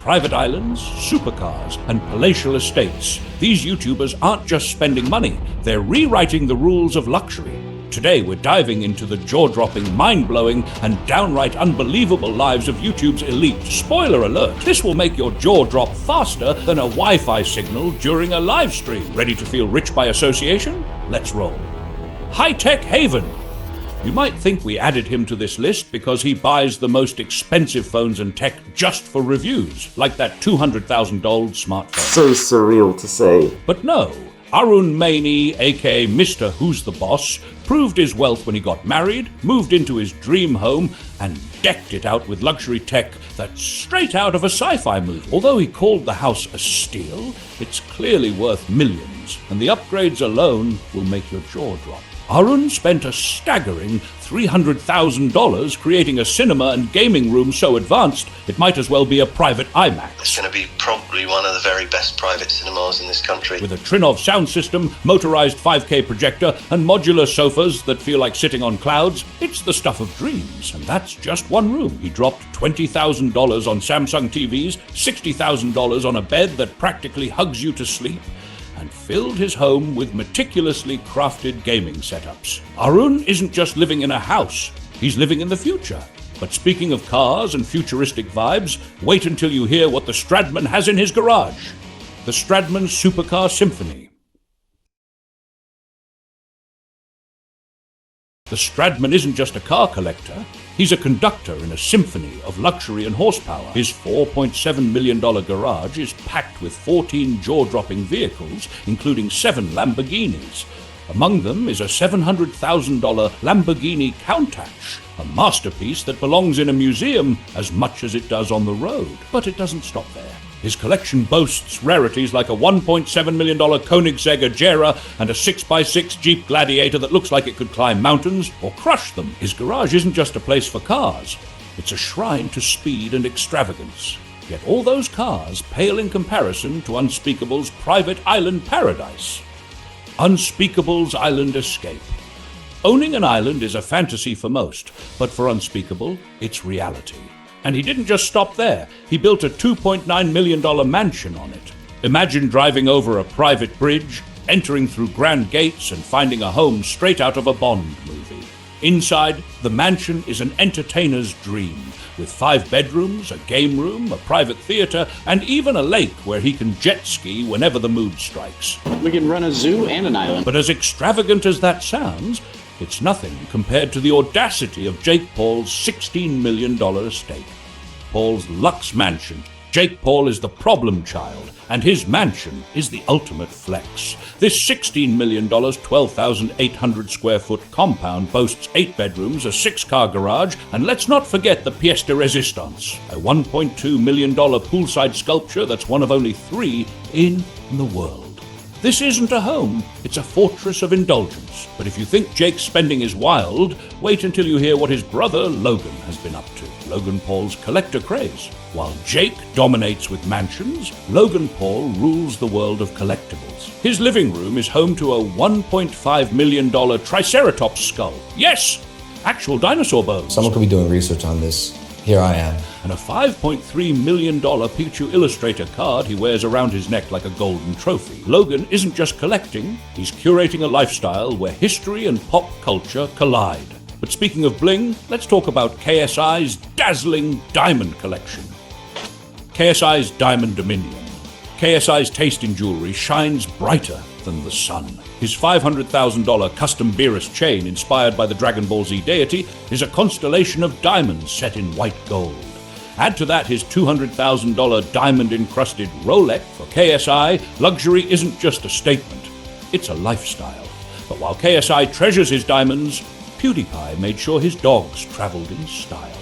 Private islands, supercars, and palatial estates. These YouTubers aren't just spending money, they're rewriting the rules of luxury. Today we're diving into the jaw-dropping, mind-blowing, and downright unbelievable lives of YouTube's elite. Spoiler alert, this will make your jaw drop faster than a Wi-Fi signal during a live stream. Ready to feel rich by association? Let's roll. High-tech haven. You might think we added him to this list because he buys the most expensive phones and tech just for reviews, like that $200,000 smartphone. So surreal to say. But no, Arun Maini, aka Mrwhosetheboss, proved his wealth when he got married, moved into his dream home, and decked it out with luxury tech that's straight out of a sci-fi movie. Although he called the house a steal, it's clearly worth millions, and the upgrades alone will make your jaw drop. Arun spent a staggering $300,000 creating a cinema and gaming room so advanced it might as well be a private IMAX. It's going to be probably one of the very best private cinemas in this country. With a Trinov sound system, motorized 5K projector, and modular sofas that feel like sitting on clouds, it's the stuff of dreams. And that's just one room. He dropped $20,000 on Samsung TVs, $60,000 on a bed that practically hugs you to sleep, and filled his home with meticulously crafted gaming setups. Arun isn't just living in a house, he's living in the future. But speaking of cars and futuristic vibes, wait until you hear what the Stradman has in his garage. The Stradman Supercar Symphony. The Stradman isn't just a car collector, he's a conductor in a symphony of luxury and horsepower. His $4.7 million garage is packed with 14 jaw-dropping vehicles, including 7 Lamborghinis. Among them is a $700,000 Lamborghini Countach, a masterpiece that belongs in a museum as much as it does on the road. But it doesn't stop there. His collection boasts rarities like a $1.7 million Koenigsegg Agera and a 6x6 Jeep Gladiator that looks like it could climb mountains or crush them. His garage isn't just a place for cars, it's a shrine to speed and extravagance. Yet all those cars pale in comparison to Unspeakable's private island paradise. Unspeakable's Island Escape. Owning an island is a fantasy for most, but for Unspeakable, it's reality. And he didn't just stop there. He built a $2.9 million mansion on it. Imagine driving over a private bridge, entering through grand gates, and finding a home straight out of a Bond movie. Inside, the mansion is an entertainer's dream, with 5 bedrooms, a game room, a private theater, and even a lake where he can jet ski whenever the mood strikes. We can run a zoo and an island. But as extravagant as that sounds, it's nothing compared to the audacity of Jake Paul's $16 million estate. Paul's Lux Mansion. Jake Paul is the problem child, and his mansion is the ultimate flex. This $16 million, 12,800 square foot compound boasts 8 bedrooms, a 6-car garage, and let's not forget the pièce de résistance, a $1.2 million poolside sculpture that's one of only 3 in the world. This isn't a home, it's a fortress of indulgence. But if you think Jake's spending is wild, wait until you hear what his brother Logan has been up to. Logan Paul's collector craze. While Jake dominates with mansions, Logan Paul rules the world of collectibles. His living room is home to a $1.5 million Triceratops skull. Yes! Actual dinosaur bones. Someone could be doing research on this. Here I am. And a $5.3 million Pikachu Illustrator card he wears around his neck like a golden trophy. Logan isn't just collecting, he's curating a lifestyle where history and pop culture collide. But speaking of bling, let's talk about KSI's dazzling diamond collection. KSI's Diamond Dominion. KSI's taste in jewelry shines brighter than the sun. His $500,000 custom Beerus chain, inspired by the Dragon Ball Z deity, is a constellation of diamonds set in white gold. Add to that his $200,000 diamond-encrusted Rolex. For KSI, luxury isn't just a statement, it's a lifestyle. But while KSI treasures his diamonds, PewDiePie made sure his dogs traveled in style.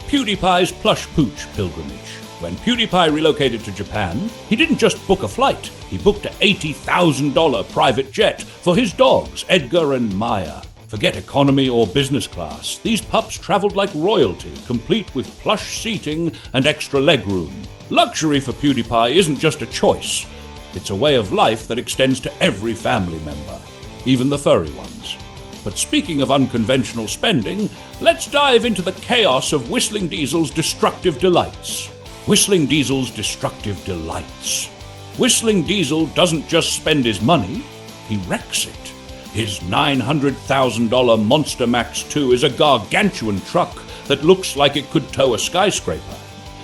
PewDiePie's Plush Pooch pilgrimage. When PewDiePie relocated to Japan, he didn't just book a flight, he booked an $80,000 private jet for his dogs, Edgar and Maya. Forget economy or business class, these pups traveled like royalty, complete with plush seating and extra legroom. Luxury for PewDiePie isn't just a choice, it's a way of life that extends to every family member, even the furry ones. But speaking of unconventional spending, let's dive into the chaos of Whistling Diesel's destructive delights. Whistling Diesel's destructive delights. Whistling Diesel doesn't just spend his money, he wrecks it. His $900,000 Monster Max 2 is a gargantuan truck that looks like it could tow a skyscraper.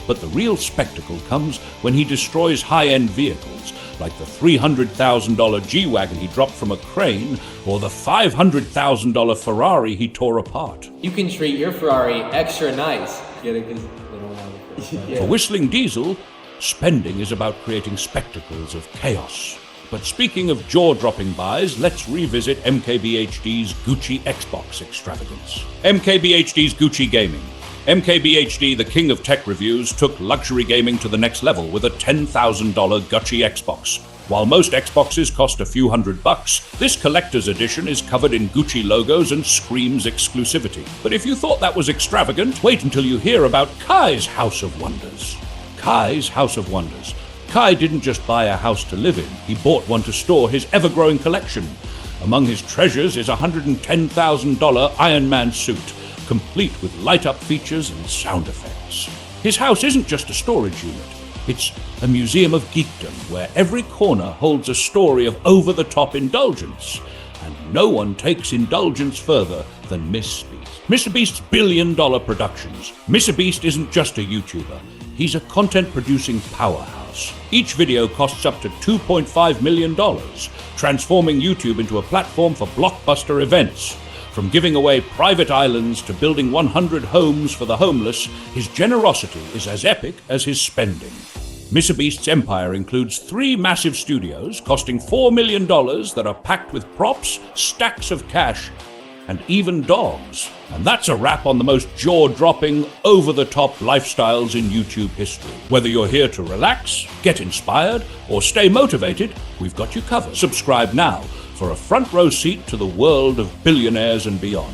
But the real spectacle comes when he destroys high-end vehicles, like the $300,000 G-Wagon he dropped from a crane, or the $500,000 Ferrari he tore apart. You can treat your Ferrari extra nice. Get it? 'Cause they don't have it. For Whistling Diesel, spending is about creating spectacles of chaos. But speaking of jaw-dropping buys, let's revisit MKBHD's Gucci Xbox extravagance. MKBHD's Gucci Gaming. MKBHD, the king of tech reviews, took luxury gaming to the next level with a $10,000 Gucci Xbox. While most Xboxes cost a few $100, this collector's edition is covered in Gucci logos and screams exclusivity. But if you thought that was extravagant, wait until you hear about Kai's House of Wonders. Kai's House of Wonders. Kai didn't just buy a house to live in, he bought one to store his ever-growing collection. Among his treasures is a $110,000 Iron Man suit, complete with light-up features and sound effects. His house isn't just a storage unit, it's a museum of geekdom where every corner holds a story of over-the-top indulgence. And no one takes indulgence further than MrBeast. MrBeast's billion-dollar productions. MrBeast isn't just a YouTuber, he's a content-producing powerhouse. Each video costs up to $2.5 million, transforming YouTube into a platform for blockbuster events. From giving away private islands to building 100 homes for the homeless, his generosity is as epic as his spending. MrBeast's empire includes 3 massive studios costing $4 million that are packed with props, stacks of cash, and even dogs. And that's a wrap on the most jaw-dropping, over-the-top lifestyles in YouTube history. Whether you're here to relax, get inspired, or stay motivated, we've got you covered. Subscribe now for a front row seat to the world of billionaires and beyond.